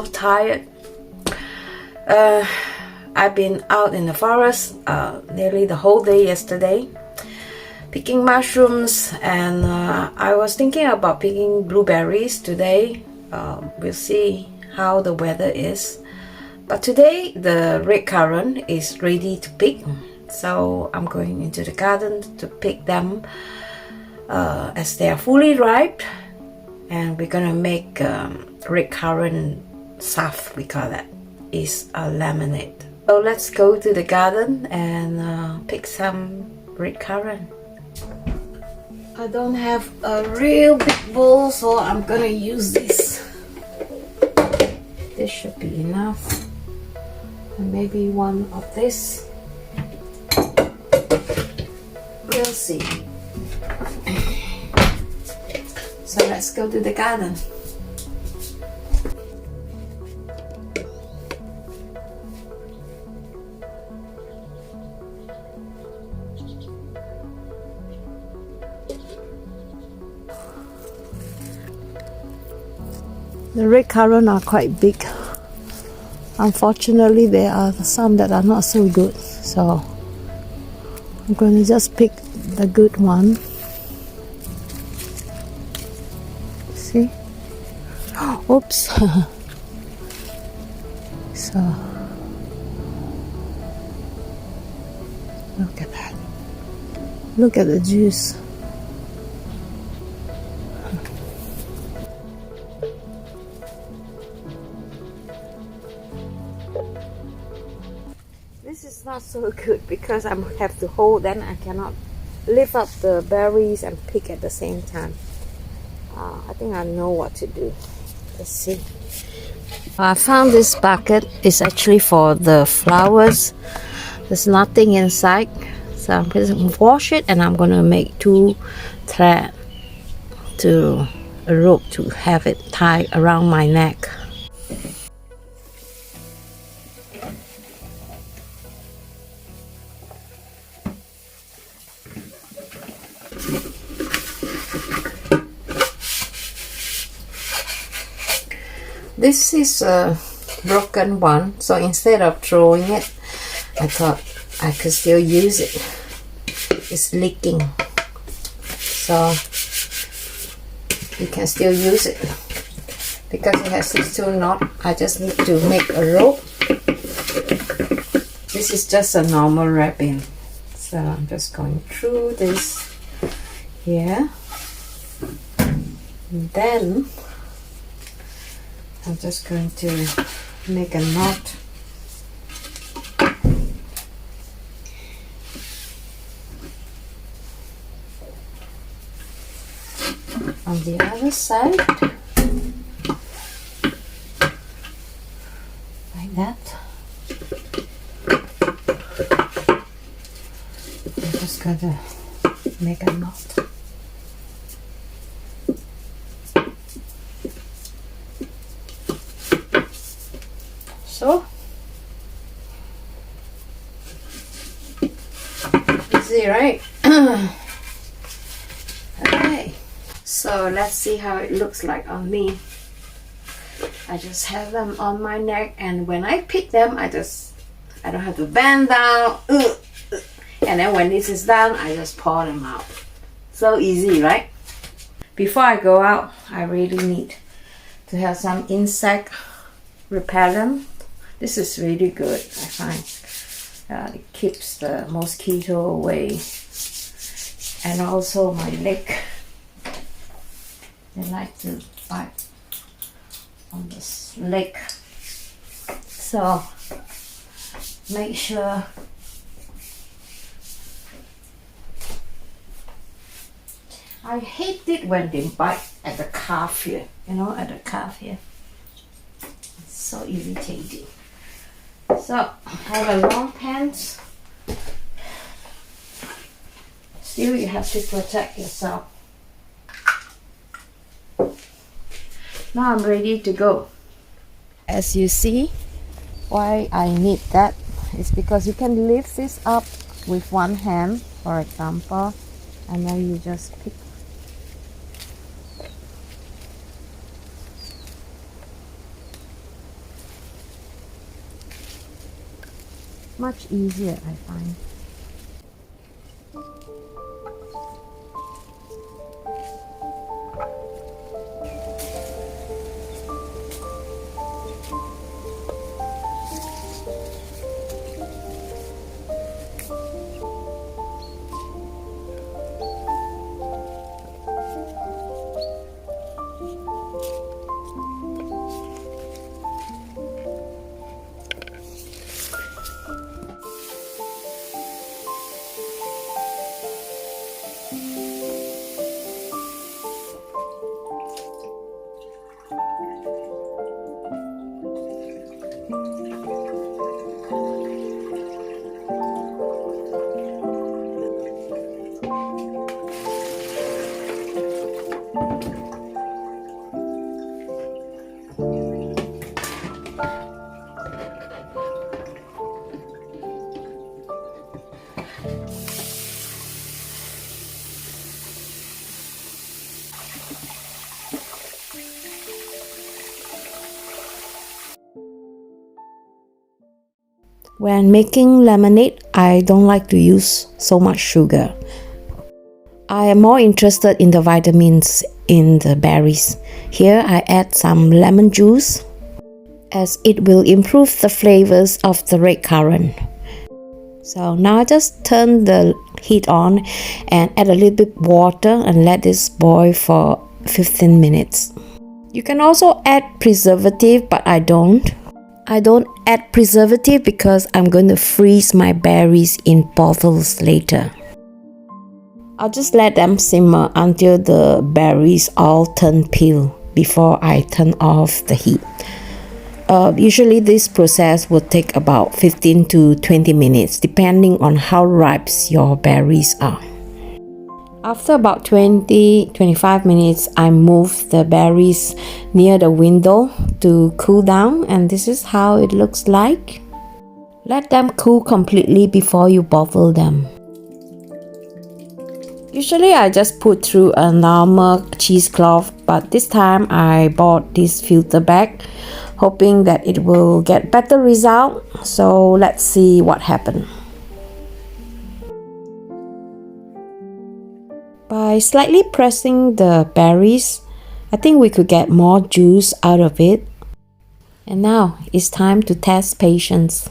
so tired. I've been out in the forest nearly the whole day yesterday picking mushrooms, and I was thinking about picking blueberries today. We'll see how the weather is, but today the red currant is ready to pick, so I'm going into the garden to pick them as they are fully ripe, and we're gonna make red currant saf, we call that. Is a lemonade. So let's go to the garden and pick some red currant. I don't have a real big bowl, so I'm gonna use this. This should be enough, and maybe one of this. We'll see. So let's go to the garden. The red currant are quite big. Unfortunately, there are some that are not so good, so I'm going to just pick the good one. See? Oops. So look at that. Look at the juice. This is not so good because I have to hold, then I cannot lift up the berries and pick at the same time. I think I know what to do. Let's see. I found this bucket is actually for the flowers. There's nothing inside, so I'm going to wash it, and I'm going to make 2 threads to a rope to have it tied around my neck. This is a broken one, so instead of throwing it, I thought I could still use it. It's leaking, so you can still use it because it has these 2 knots. I just need to make a rope. This is just a normal wrapping, so I'm just going through this here, and then I'm just going to make a knot. On the other side, like that. I'm just going to make a knot. So easy, right? Okay, so let's see how it looks like on me. I just have them on my neck, and when I pick them, I don't have to bend down, and then when this is done, I just pour them out. So easy, right? Before I go out, I really need to have some insect repellent. This is really good, I find. It keeps the mosquito away. And also my leg, they like to bite on this leg. So make sure I hate it when they bite at the calf here, at the calf here. It's so irritating. So I have a long pants. Still, you have to protect yourself. Now I'm ready to go. As you see, why I need that is because you can lift this up with one hand, for example, and then you just pick. Much easier, I find. When making lemonade, I don't like to use so much sugar. I am more interested in the vitamins in the berries. Here I add some lemon juice as it will improve the flavors of the red currant. So now I just turn the heat on and add a little bit water and let this boil for 15 minutes. You can also add preservative, but I don't. I don't add preservative because I'm going to freeze my berries in bottles later. I'll just let them simmer until the berries all turn peel before I turn off the heat. Usually this process will take about 15 to 20 minutes depending on how ripe your berries are. After about 20-25 minutes, I move the berries near the window to cool down, and this is how it looks like. Let them cool completely before you bottle them. Usually I just put through a normal cheesecloth, but this time I bought this filter bag, hoping that it will get better result. So let's see what happened. By slightly pressing the berries, I think we could get more juice out of it. And now it's time to test patience.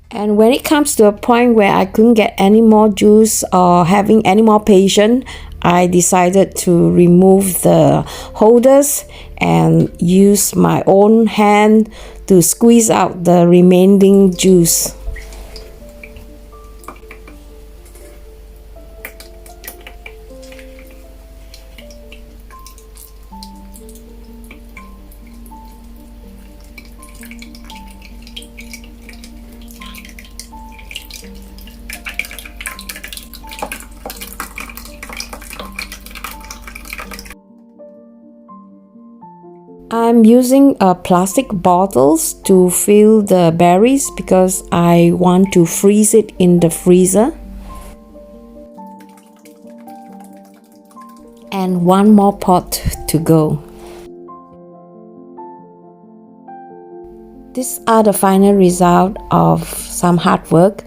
And when it comes to a point where I couldn't get any more juice or having any more patience, I decided to remove the holders and use my own hand to squeeze out the remaining juice. I'm using plastic bottles to fill the berries because I want to freeze it in the freezer. And one more pot to go. These are the final result of some hard work.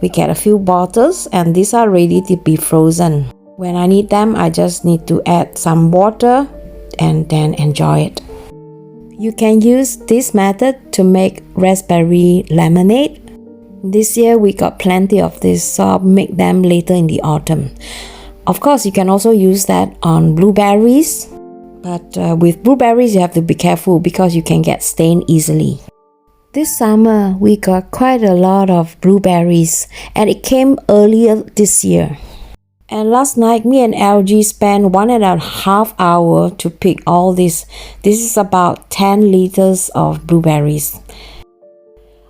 We get a few bottles and these are ready to be frozen. When I need them, I just need to add some water and then enjoy it. You can use this method to make raspberry lemonade. This year we got plenty of this, so I'll make them later in the autumn. Of course, you can also use that on blueberries, but with blueberries you have to be careful because you can get stained easily. This summer we got quite a lot of blueberries and it came earlier this year. And last night, me and LG spent 1.5 hours to pick all this. This is about 10 liters of blueberries.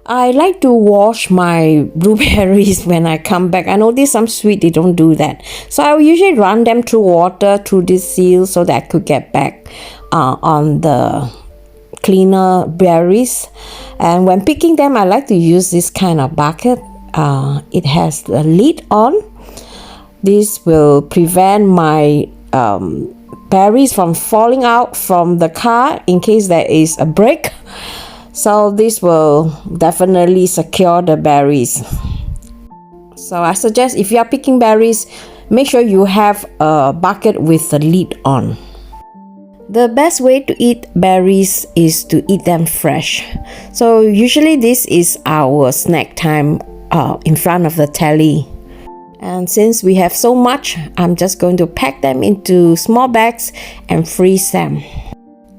I like to wash my blueberries when I come back. I notice some sweet, they don't do that. So I will usually run them through water, through this seal, so that I could get back on the cleaner berries. And when picking them, I like to use this kind of bucket. It has a lid on. This will prevent my berries from falling out from the car in case there is a break. So this will definitely secure the berries. So I suggest if you are picking berries, make sure you have a bucket with the lid on. The best way to eat berries is to eat them fresh. So usually this is our snack time in front of the telly. And since we have so much, I'm just going to pack them into small bags and freeze them.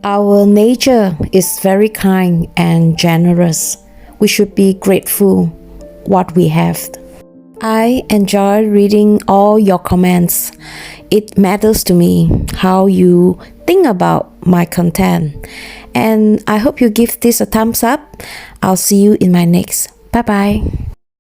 Our nature is very kind and generous. We should be grateful what we have. I enjoy reading all your comments. It matters to me how you think about my content. And I hope you give this a thumbs up. I'll see you in my next. Bye bye.